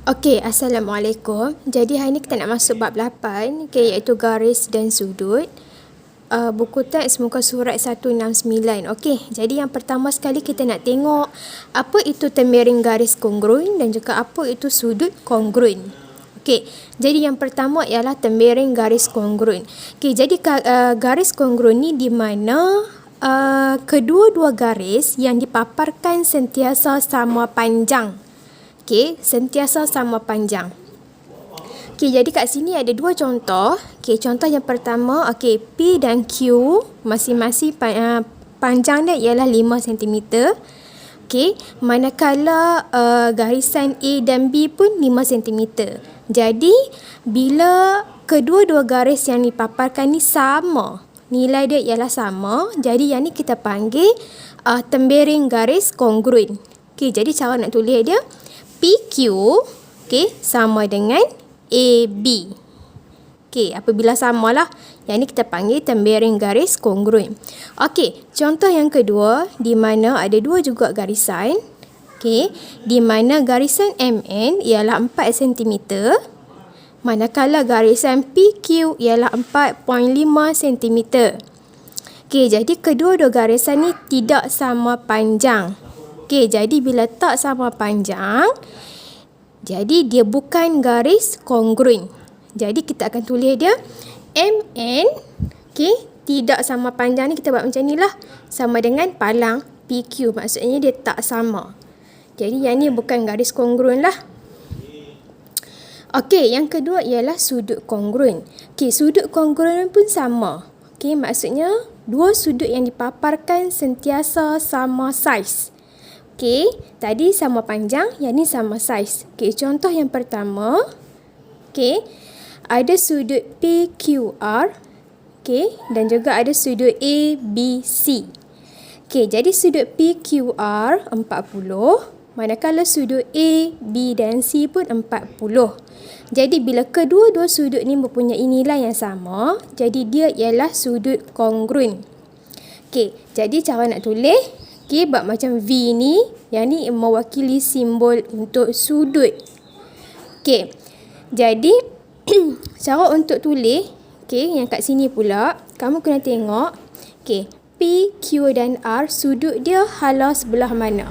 Okey, Assalamualaikum. Jadi hari ni kita nak masuk bab 8, iaitu garis dan sudut. Buku teks muka surat 169. Okey, jadi yang pertama sekali kita nak tengok apa itu temiring garis kongruen dan juga apa itu sudut kongruen. Okey, jadi yang pertama ialah temiring garis kongruen. Okey, jadi garis kongruen ni di mana kedua-dua garis yang dipaparkan sentiasa sama panjang. Okey, sentiasa sama panjang. Okey, jadi kat sini ada dua contoh. Okey, contoh yang pertama, okey, P dan Q masing-masing panjang dia ialah 5 cm. Okey, manakala garisan A dan B pun 5 cm. Jadi, bila kedua-dua garis yang dipaparkan ni sama, nilai dia ialah sama, jadi yang ni kita panggil temiring garis kongruen. Okey, jadi cara nak tulis dia PQ, okey, sama dengan AB. Okey, apabila samalah, yang ni kita panggil temiring garis kongruen. Okey, contoh yang kedua di mana ada dua juga garisan. Okey, di mana garisan MN ialah 4 cm, manakala garisan PQ ialah 4.5 cm. Okey, jadi kedua-dua garisan ni tidak sama panjang. Okey, jadi bila tak sama panjang, jadi dia bukan garis kongruen. Jadi kita akan tulis dia MN, okey, tidak sama panjang ni kita buat macam ni lah. Sama dengan palang PQ, maksudnya dia tak sama. Jadi yang ni bukan garis kongruen lah. Okey, yang kedua ialah sudut kongruen. Okey, sudut kongruen pun sama. Okey, maksudnya dua sudut yang dipaparkan sentiasa sama saiz. Okey, tadi sama panjang, yang ni sama saiz. Okey, contoh yang pertama. Okey, ada sudut PQR. Okey, dan juga ada sudut ABC. Okey, jadi sudut PQR 40, manakala sudut A, B dan C pun 40. Jadi bila kedua-dua sudut ni mempunyai nilai yang sama, jadi dia ialah sudut kongruen. Okey, jadi cara nak tulis, okey, buat macam V ni, yang ni mewakili simbol untuk sudut. Okey, jadi cara untuk tulis, okey, yang kat sini pula, kamu kena tengok, okey, P, Q dan R, sudut dia hala sebelah mana.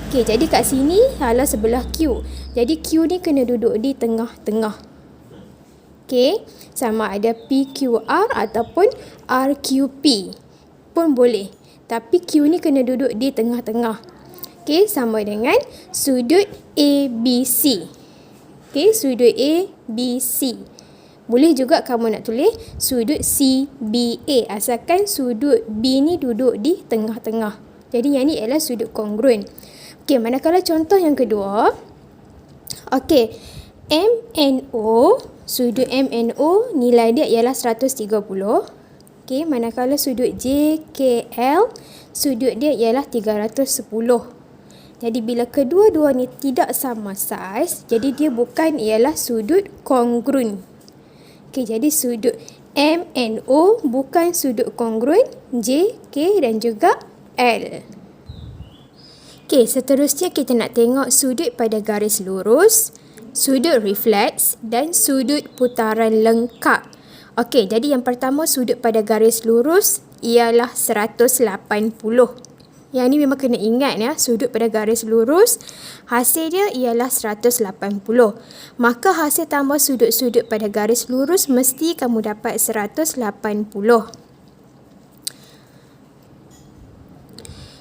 Okey, jadi kat sini hala sebelah Q. Jadi Q ni kena duduk di tengah-tengah. Okey, sama ada PQR ataupun RQP pun boleh. Tapi Q ni kena duduk di tengah-tengah. Okey, sama dengan sudut ABC. Okey, sudut ABC. Boleh juga kamu nak tulis sudut CBA, asalkan sudut B ni duduk di tengah-tengah. Jadi yang ni ialah sudut kongruen. Okey, manakala contoh yang kedua. Okey, MNO, sudut MNO nilai dia ialah 130. Okey, manakala sudut JKL, sudut dia ialah 310. Jadi bila kedua-dua ni tidak sama saiz, jadi dia bukan ialah sudut kongruen. Okey, jadi sudut MNO bukan sudut kongruen JK dan juga L. Okey, seterusnya kita nak tengok sudut pada garis lurus, sudut refleks dan sudut putaran lengkap. Okey, jadi yang pertama sudut pada garis lurus ialah 180. Yang ni memang kena ingat ya, sudut pada garis lurus hasil dia ialah 180. Maka hasil tambah sudut-sudut pada garis lurus mesti kamu dapat 180.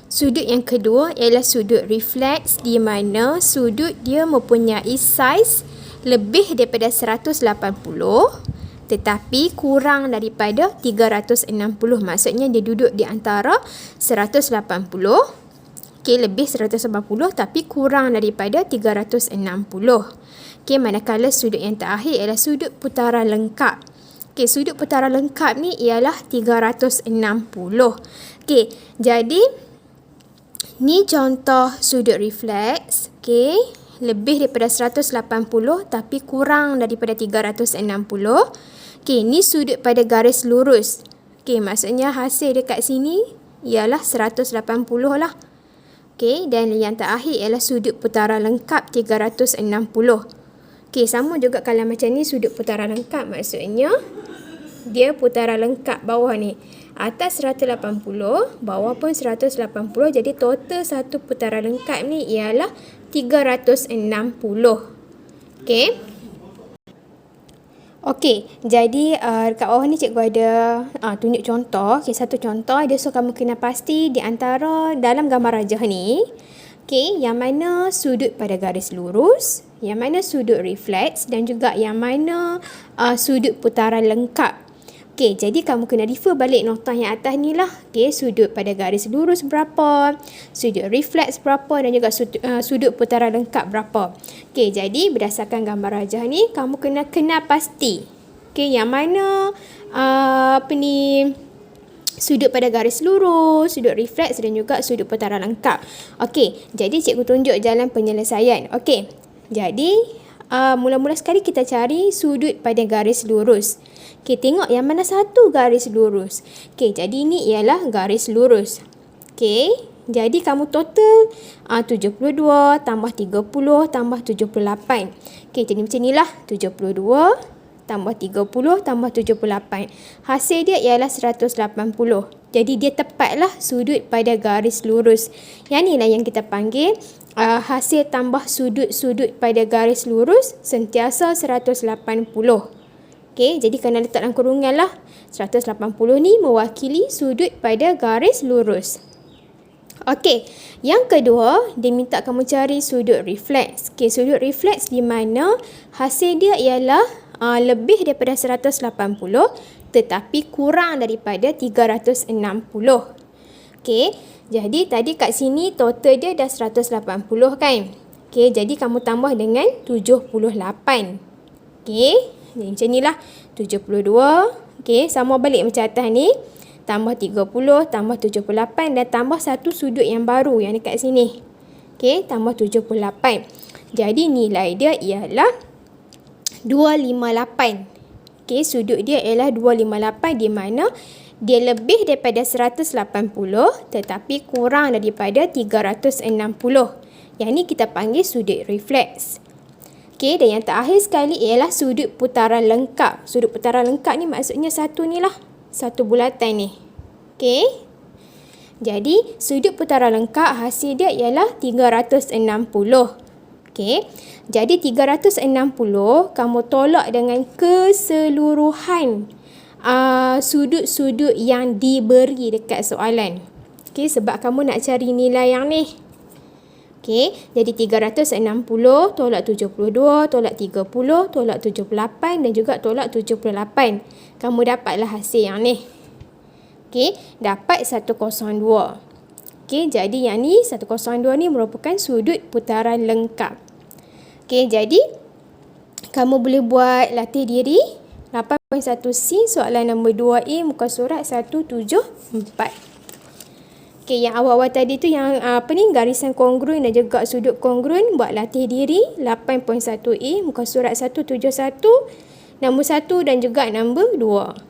Sudut yang kedua ialah sudut refleks, di mana sudut dia mempunyai saiz lebih daripada 180 tetapi kurang daripada 360. Maksudnya dia duduk di antara 180, okey, lebih 180 tapi kurang daripada 360. Okey, manakala sudut yang terakhir ialah sudut putaran lengkap. Okey, sudut putaran lengkap ni ialah 360. Okey, jadi ni contoh sudut refleks, okey, lebih daripada 180 tapi kurang daripada 360. Okey, ni sudut pada garis lurus. Okey, maksudnya hasil dekat sini ialah 180 lah. Okey, dan yang terakhir ialah sudut putaran lengkap 360. Okey, sama juga kalau macam ni sudut putaran lengkap, maksudnya dia putaran lengkap bawah ni. Atas 180, bawah pun 180, jadi total satu putaran lengkap ni ialah 360. Okey. Okey, jadi dekat bawah ni cikgu ada tunjuk contoh. Okey, satu contoh dia suruh kamu kena pasti di antara dalam gambar rajah ni, okey, yang mana sudut pada garis lurus, yang mana sudut refleks dan juga yang mana sudut putaran lengkap. Okey, jadi kamu kena refer balik notah yang atas ni lah. Okey, sudut pada garis lurus berapa, sudut refleks berapa dan juga sudut putaran lengkap berapa. Okey, jadi berdasarkan gambar rajah ni, kamu kena pasti. Okey, yang mana sudut pada garis lurus, sudut refleks dan juga sudut putaran lengkap. Okey, jadi cikgu tunjuk jalan penyelesaian. Okey, jadi mula-mula sekali kita cari sudut pada garis lurus. Okey, tengok yang mana satu garis lurus. Okey, jadi ini ialah garis lurus. Okey, jadi kamu total 72 tambah 30 tambah 78. Okey, jadi macam inilah 72 tambah 30 tambah 78. Hasil dia ialah 180. Jadi dia tepatlah sudut pada garis lurus. Yang inilah yang kita panggil hasil tambah sudut-sudut pada garis lurus sentiasa 180. Okey, jadi kena letak dalam kurungan lah. 180 ni mewakili sudut pada garis lurus. Okey, yang kedua, dia minta kamu cari sudut refleks. Okey, sudut refleks di mana hasil dia ialah lebih daripada 180 tetapi kurang daripada 360. Okey, jadi tadi kat sini total dia dah 180 kan. Okey, jadi kamu tambah dengan 78. Okey, jadi macam inilah 72. Okey, sama balik macam atas ni. Tambah 30, tambah 78 dan tambah satu sudut yang baru yang dekat sini. Okey, tambah 78. Jadi nilai dia ialah 258. Okey, sudut dia ialah 258 di mana dia lebih daripada 180 tetapi kurang daripada 360. Yang ni kita panggil sudut refleks. Okey, dan yang terakhir sekali ialah sudut putaran lengkap. Sudut putaran lengkap ni maksudnya satu ni lah. Satu bulatan ni. Okey. Jadi, sudut putaran lengkap hasil dia ialah 360. Okey. Jadi, 360 kamu tolak dengan keseluruhan sudut-sudut yang diberi dekat soalan. Okey, sebab kamu nak cari nilai yang ni. Okey, jadi 360 tolak 72, tolak 30, tolak 78 dan juga tolak 78. Kamu dapatlah hasil yang ni. Okey, dapat 102. Okey, jadi yang ni 102 ni merupakan sudut putaran lengkap. Okey, jadi kamu boleh buat latih diri 8.1C soalan nombor 2A muka surat 174. Okey, yang awal-awal tadi tu yang garisan kongruen dan juga sudut kongruen, buat latih diri 8.1A muka surat 171, nombor 1 dan juga nombor 2.